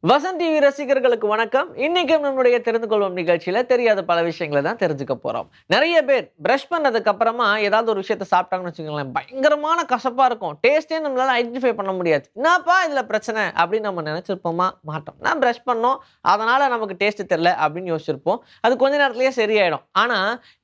Vasanth TV ரசிகர்களுக்கு வணக்கம். இன்னைக்கும் நம்மளுடைய தெரிந்து கொள்வோம் நிகழ்ச்சியில தெரியாத பல விஷயங்களை தான் தெரிஞ்சுக்க போறோம். நிறைய பேர் பிரஷ் பண்ணதுக்கு அப்புறமா ஏதாவது ஒரு விஷயத்த சாப்பிட்டாங்கன்னு வச்சுக்கோங்களேன், பயங்கரமான கசப்பா இருக்கும். டேஸ்டே நம்மளால ஐடென்டிஃபை பண்ண முடியாது. என்னப்பா இதுல பிரச்சனை அப்படின்னு நம்ம நினைச்சிருப்போமா? மாட்டோம். நான் பிரஷ் பண்ணோம், அதனால நமக்கு டேஸ்ட் தெரியல அப்படின்னு யோசிச்சிருப்போம். அது கொஞ்ச நேரத்திலேயே சரியாயிடும். ஆனா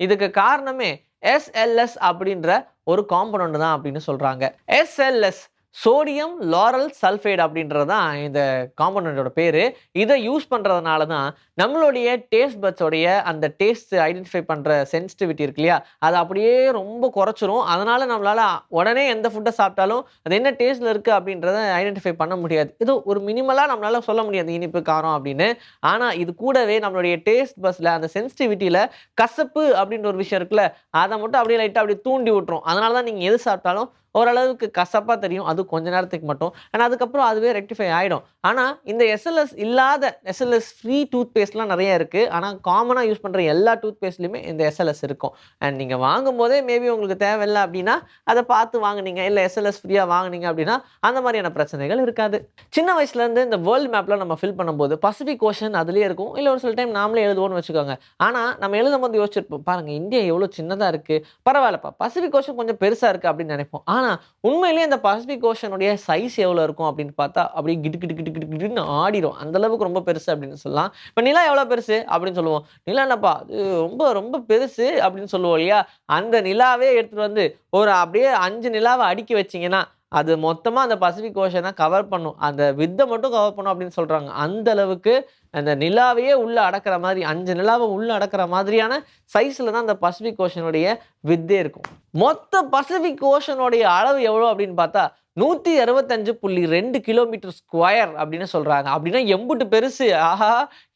இதுக்கு காரணமே எஸ்எல்எஸ் அப்படின்ற ஒரு காம்பனன்ட் தான் அப்படின்னு சொல்றாங்க. எஸ்எல்எஸ் சோடியம் லாரல் சல்ஃபைடு அப்படின்றது தான் இந்த காம்பனண்டோட பேரு. இதை யூஸ் பண்றதுனால தான் நம்மளுடைய டேஸ்ட் பட்ஸோடைய அந்த டேஸ்ட் ஐடென்டிஃபை பண்ற சென்சிட்டிவிட்டி இருக்கு இல்லையா, அதை அப்படியே ரொம்ப குறைச்சிரும். அதனால நம்மளால உடனே எந்த ஃபுட்டை சாப்பிட்டாலும் அது என்ன டேஸ்ட்ல இருக்கு அப்படின்றத ஐடென்டிஃபை பண்ண முடியாது. இது ஒரு மினிமலா நம்மளால சொல்ல முடியாது இனிப்பு, காரம் அப்படின்னு. ஆனா இது கூடவே நம்மளுடைய டேஸ்ட் பஸ்ல அந்த சென்சிட்டிவிட்டியில கசப்பு அப்படின்ற ஒரு விஷயம் இருக்குல்ல, அதை மட்டும் அப்படியே லைட்டா அப்படியே தூண்டி விட்டுரும். அதனால தான் நீங்க எது சாப்பிட்டாலும் ஓரளவுக்கு கசப்பா தெரியும். அது கொஞ்ச நேரத்துக்கு மட்டும். ஆனா அதுக்கப்புறம் அதுவே ரெக்டிஃபை ஆயிடும். ஆனா இந்த எஸ்எல்எஸ் இல்லாத எஸ்எல்எஸ் ஃப்ரீ டூத் பேஸ்ட்லாம் நெறைய இருக்கு. ஆனா காமனா யூஸ் பண்ற எல்லா டூத் பேஸ்ட்லயுமே இந்த எஸ்எல்எஸ் இருக்கும். அண்ட் நீங்க வாங்கும்போதே மேபி உங்களுக்கு தேவையில்ல அப்படின்னா, அத பார்த்து வாங்குனீங்க. இல்ல எஸ்எல்எஸ் ஃப்ரீயா வாங்குனீங்க அப்படின்னா, அந்த மாதிரியான பிரச்சனைகள் இருக்காது. சின்ன வயசுல இருந்து இந்த வேர்ல்ட் மேப்ல நம்ம ஃபில் பண்ணும்போது பசிபிக் ஓஷன் அதிலேயே இருக்கும். இல்ல ஒரு சில டைம் நாமளே எழுதுவோம்னு வச்சுக்கோங்க. ஆனா நம்ம எழுதும்போது யோசிச்சிருப்போம். பாருங்க இந்தியா எவ்வளோ சின்னதா இருக்கு. பரவாயில்லப்பா பசிபிக் ஓஷன் கொஞ்சம் பெருசா இருக்கு அப்படின்னு நினைப்போம். ஆனா உண்மையிலேயே அந்த பசிபிக் ஓஷனுடைய சைஸ் எவ்வளோ இருக்கும் அப்படின்னு பார்த்தா, அப்படியே கிடு கிடு கிடு கிடு கிடுன்னு ஆடிரும். அந்த அளவுக்கு ரொம்ப பெருசு அப்படின்னு சொல்லலாம். இப்ப நிலா எவ்வளோ பெருசு அப்படின்னு சொல்லுவோம். நிலா என்னப்பா அது ரொம்ப ரொம்ப பெருசு அப்படின்னு சொல்லுவோம் இல்லையா? அந்த நிலாவே எடுத்துட்டு வந்து ஒரு அப்படியே 5 நிலாவ அடுக்கி வச்சீங்கன்னா, அது மொத்தமா அந்த பசிபிக் ஓஷன கவர் பண்ணும். அந்த வித்த மட்டும் கவர் பண்ணும் அப்படின்னு சொல்றாங்க. அந்த அளவுக்கு அந்த நிலாவையே உள்ள அடக்குற மாரி 5 நிலாவ உள்ள அடக்குற மாதிரியான சைஸ்ல தான் அந்த பசிபிக் ஓஷனுடைய வித்தே இருக்கும். மொத்த பசிபிக் ஓஷனுடைய அளவு எவ்வளோ அப்படின்னு பார்த்தா 165.2 கிலோமீட்டர் ஸ்கொயர் அப்படின்னு சொல்றாங்க. அப்படின்னா எம்புட்டு பெருசு. ஆஹா!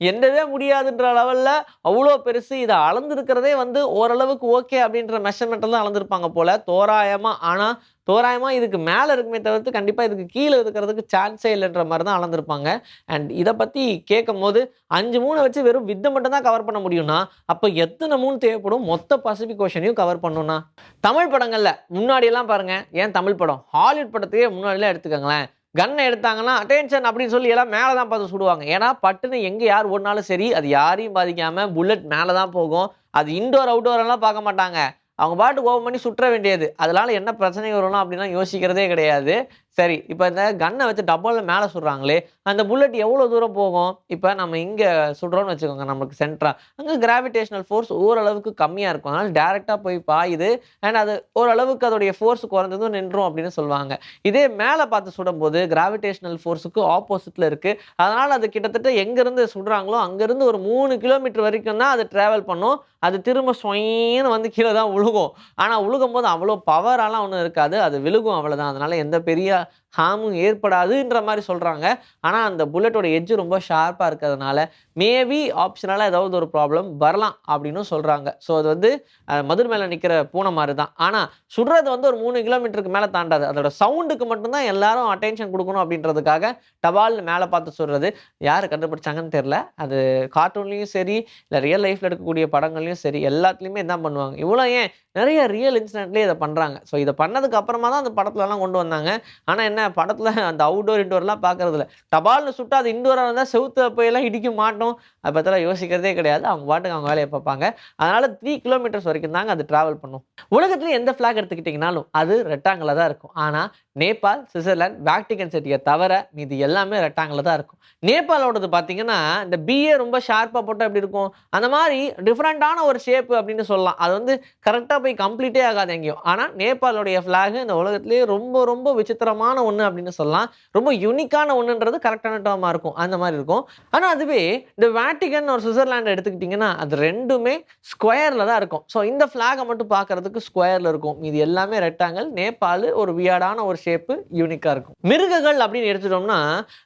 எண்ணவே முடியாதுன்ற லெவல்ல அவ்வளோ பெருசு. இத அளந்திருக்கிறதே வந்து ஓரளவுக்கு ஓகே அப்படின்ற மெஷர்மென்ட்ல தான் அளந்திருப்பாங்க போல தோராயமா. ஆனா தோராயமா இதுக்கு மேல இருக்குமே தவிர்த்து கண்டிப்பா இதுக்கு கீழ இருக்கிறதுக்கு சான்ஸே இல்லன்ற மாரி தான் அளந்திருப்பாங்க. அண்ட் இத பத்தி கேட்கும்போது 5 மூண வச்சு வெறும் வித்த மட்டும் தான் கவர் பண்ண முடியும்னா, அப்ப எத்தன மூன் தேவைப்படும் மொத்த பசிபிக் ஓஷனையும் கவர் பண்ணணும்னா? தமிழ் படங்கள்ல முன்னாடியெல்லாம் பாருங்க, ஏன் தமிழ் படம், ஹாலிவுட் படத்தையே முன்னாடிலாம் எடுத்துக்கங்களேன். கன்ன எடுத்தாங்கன்னா, "அட்டென்ஷன்" அப்படின்னு சொல்லி எல்லாம் மேல தான் பார்த்து சுடுவாங்க. ஏன்னா, பட்டுன்னு எங்க யார் ஓடுனாலும் சரி, அது யாரையும் பாதிக்காம புல்லட் மேல தான் போகும். அது இன்டோர், அவுட்டோர் எல்லாம் பார்க்க மாட்டாங்க. அவங்க பாட்டுக்கு ஓப்பன் பண்ணி சுட்ற வேண்டியது. அதனால என்ன பிரச்சனை வரும்லாம் அப்படிலாம் யோசிக்கிறதே கிடையாது. சரி, இப்ப இந்த கன்ன வச்சு டப்பால்ல மேல சுடுறாங்களே, அந்த புல்லட் எவ்வளோ தூரம் போகும்? இப்ப நம்ம இங்க சுடுறோம்னு வச்சுக்கோங்க, நமக்கு சென்ட்ரா. அங்க கிராவிடேஷனல் ஃபோர்ஸ் ஓரளவுக்கு கம்மியா இருக்கும். அதனால டைரக்ட்டா போய் பாயுது. அண்ட் அது ஓரளவுக்கு அதோடைய ஃபோர்ஸ் குறைஞ்சதும் நின்றும் அப்படின்னு சொல்லுவாங்க. இதே மேல பார்த்து சுடும்போது கிராவிடேஷனல் ஃபோர்ஸ்க்கு ஆப்போசிட்ல இருக்கு. அதனால அது கிட்டத்தட்ட எங்கேருந்து சுடுறாங்களோ, அங்கேருந்து ஒரு 3 கிலோமீட்டர் வரைக்கும் தான் அது டிராவல் பண்ணும். அது திரும்ப சொய்ன்னு வந்து கீழ தான் விழுகும். ஆனா விழுகும்போது அவ்வளோ பவராலாம் ஒண்ணும் இருக்காது. அது விழுகும் அவ்வளோதான். அதனால எந்த பெரிய ஹார்மும் ஏற்படாதுன்ற மாரி சொல்றாங்க. ஆனா அந்த புல்லட்டோட எட்ஜ் ரொம்ப ஷார்ப்பா இருக்கிறதுனால, மேபி ஆப்ஷனலா ஏதாவது ஒரு ப்ராப்ளம் வரலாம் அப்டின்னும் சொல்றாங்க. ஸோ அது வந்து மதில் மேல நிக்கிற பூனை மாரி தான். ஆனா சுடுறது வந்து ஒரு 3 கிலோமீட்டருக்கு மேல தாண்டாது. அதோட சவுண்டுக்கு மட்டும் தான் எல்லாரும் அட்டென்ஷன் குடுக்கணும் அப்டின்றதுக்காக டபால்னு மேல பார்த்து சுடுறது. யாரு கண்டுபிடிச்சாங்கன்னு தெரியல. அது கார்ட்டூன்லயும் சரி, இல்ல ரியல் லைஃப்ல எடுக்கக்கூடிய படங்கள்லயும் சரி, எல்லாத்துலயுமே இதான் பண்ணுவாங்க. இவ்வளோ ஏன் நெறைய ரியல் இன்சிடென்ட்லயே இத பண்றாங்க. ஸோ இத பண்ணதுக்கு அப்புறமா தான் அந்த படத்துலலாம் கொண்டு வந்தாங்க. ஆனா என்ன படத்துல அந்த அவுட்டோர், இன்டோர்லாம் பார்க்கறதில்ல. டபால்னு சுட்டா அது இன்டோரா இருந்தா செவுத்துல போயெல்லாம் இடிக்க மாட்டோம். அத பத்திலாம் யோசிக்கிறதே கிடையாது. அவங்க பாட்டுக்கு அவங்க வேலைய பார்ப்பாங்க. அதனால 3 கிலோமீட்டர்ஸ் வரைக்கும் தாங்க அது டிராவல் பண்ணும். உலகத்திலே எந்த ஃபிளாக் எடுத்துக்கிட்டீங்கனாலும் அது ரெக்டாங்கிள்ல தான் இருக்கும். ஆனா நேபாள், சுவிட்சர்லாந்து, வேட்டிகன் சிட்டிய தவிர மீதி எல்லாமே ரெக்டாங்கிள்ல தான் இருக்கும். நேபாளோடது பார்த்தீங்கன்னா, இந்த பிஏ ரொம்ப ஷார்ப்பா போட்டா எப்படி இருக்கும்? அந்த மாரி டிஃபரண்டான ஒரு ஷேப் அப்படின்னு சொல்லலாம். அது வந்து கரெக்ட்டா போய் கம்ப்ளீட்டே ஆகாது எங்கேயும். ஆனா நேபாளுடைய ஃபிளாக் இந்த உலகத்திலேயே ரொம்ப ரொம்ப விசித்திரமான ஒண்ணு அப்படின்னு சொல்லலாம். ரொம்ப யூனிக்கான ஒண்ணுன்றது கரெக்ட்டான டெர்மா இருக்கும். அந்த மாரி இருக்கும். ஆனா அதுவே இந்த வேட்டிகன் ஒரு சுவிட்சர்லாண்ட் எடுத்துக்கிட்டீங்கன்னா, அது 2மே ஸ்கொயர்ல தான் இருக்கும். ஸோ இந்த ஃபிளாக மட்டும் பார்க்கறதுக்கு ஸ்கொயர்ல இருக்கும். மீதி எல்லாமே ரெக்டாங்கிள். நேபாள் ஒரு வியர்டான ஒரு ஷேப் யூனிக்கா இருக்கும். மிருகங்கள் அப்படின்னு எடுத்துட்டோம்னா,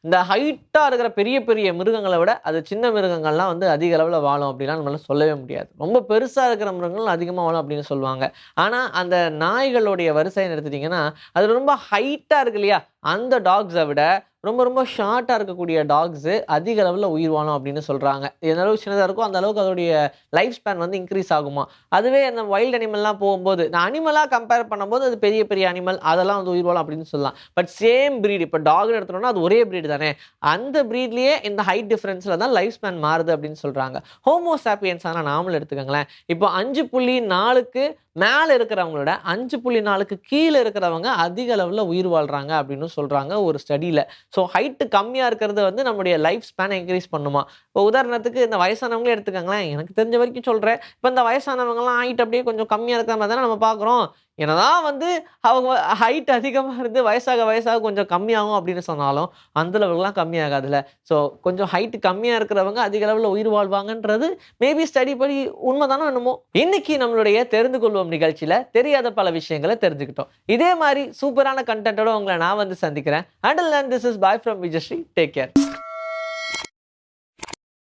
இந்த ஹைட்டா இருக்கிற பெரிய பெரிய மிருகங்கள விட, அது சின்ன மிருகங்கள்லாம் வந்து அதிக அளவுல வாழும் அப்படிலாம் நம்மளால சொல்லவே முடியாது. ரொம்ப பெருசா இருக்கிற மிருகங்கள் அதிகமா வாழும் அப்படின்னு சொல்லுவாங்க. ஆனா அந்த நாய்களுடைய வரிசைன்னு எடுத்துட்டீங்கன்னா, அது ரொம்ப ஹைட்டா இருக்கு இல்லையா? அந்த டாக்ஸ விட ரொம்ப ரொம்ப ஷார்ட்டா இருக்கக்கூடிய டாக்ஸ் அதிக அளவுல உயிர் வாழும் அப்படின்னு சொல்றாங்க. எந்த அளவுக்கு சின்னதா இருக்கோ, அந்த அளவுக்கு அதோடைய லைஃப் ஸ்பேன் வந்து இன்கிரீஸ் ஆகுமாம். அதுவே அந்த வைல்ட் அனிமல்லாம் போகும்போது, நான் அனிமலா கம்பேர் பண்ணும்போது அது பெரிய பெரிய அனிமல் அதெல்லாம் வந்து உயிர் வாழும் அப்படின்னு சொல்லலாம். பட் சேம் பிரீட் இப்ப டாக்னு எடுத்தோம்னா அது ஒரே பிரீட் தானே. அந்த பிரீட்லயே இந்த ஹைட் டிஃபரன்ஸ்ல தான் லைஃப் ஸ்பேன் மாறுது அப்படின்னு சொல்றாங்க. ஹோமோ சாப்பியன்ஸ் ஆன நாமளும் எடுத்துக்கங்களேன். இப்போ 5.4க்கு மேல இருக்கிறவங்களோட 5.4க்கு கீழ இருக்கிறவங்க அதிக அளவுல உயிர் வாழ்றாங்க அப்படின்னு சொல்றாங்க ஒரு ஸ்டடில. ஸோ ஹைட் கம்மியா இருக்கிறது வந்து நம்முடைய லைஃப் ஸ்பேன இன்கிரீஸ் பண்ணுமா. இப்போ உதாரணத்துக்கு இந்த வயசானவங்களே எடுத்துக்கங்களேன். எனக்கு தெரிஞ்ச வரைக்கும் சொல்றேன். இப்ப இந்த வயசானவங்கலாம் ஹைட் அப்படியே கொஞ்சம் கம்மியா இருக்கிற மாரி தானே நம்ம பார்க்குறோம். என்னதான் வந்து அவங்க ஹைட் அதிகமா இருந்து வயசாக வயசாக கொஞ்சம் கம்மியாகும் அப்படின்னு சொன்னாலும், அந்த அளவுக்குலாம் கம்மியாகாதுல்ல. ஸோ கொஞ்சம் ஹைட் கம்மியா இருக்கிறவங்க அதிக அளவுல உயிர் வாழ்வாங்கன்றது மேபி ஸ்டடி படி உண்மைதானோ என்னமோ. இன்னைக்கு நம்மளுடைய தெரிந்து கொள்வோம் நிகழ்ச்சியில தெரியாத பல விஷயங்கள தெரிஞ்சுக்கிட்டோம். இதே மாரி சூப்பரான கன்டென்ட்டோட உங்கள நான் வந்து சந்திக்கிறேன். Until then, this is bye from Vijayashree. Take care.